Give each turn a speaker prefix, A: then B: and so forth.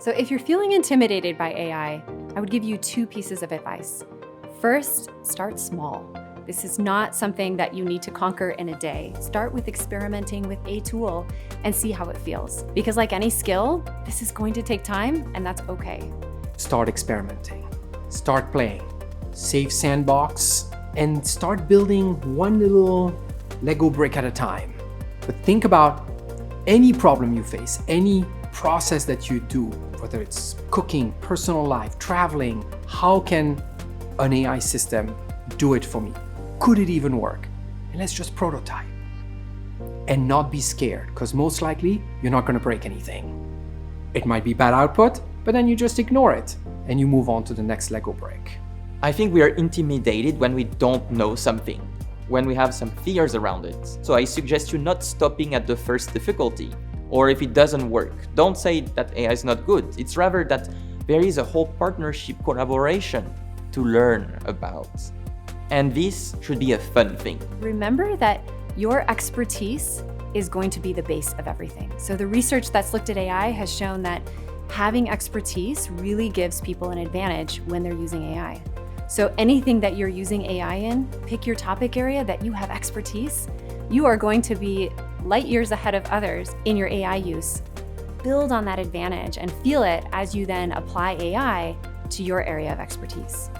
A: So if you're feeling intimidated by AI, I would give you two pieces of advice. First, start small. This is not something that you need to conquer in a day. Start with experimenting with a tool and see how it feels. Because like any skill, this is going to take time, and that's okay.
B: Start experimenting, start playing, save sandbox, and start building one little Lego brick at a time. But think about any problem you face, any process that you do, whether it's cooking, personal life, traveling. How can an AI system do it for me? Could it even work? And let's just prototype and not be scared, because most likely you're not going to break anything. It might be bad output, but then you just ignore it and you move on to the next Lego brick.
C: I think we are intimidated when we don't know something, when we have some fears around it. So I suggest you not stopping at the first difficulty, or if it doesn't work. Don't say that AI is not good. It's rather that there is a whole partnership collaboration to learn about. And this should be a fun thing.
A: Remember that your expertise is going to be the base of everything. So the research that's looked at AI has shown that having expertise really gives people an advantage when they're using AI. So anything that you're using AI in, pick your topic area that you have expertise. You are going to be light years ahead of others in your AI use. Build on that advantage and feel it as you then apply AI to your area of expertise.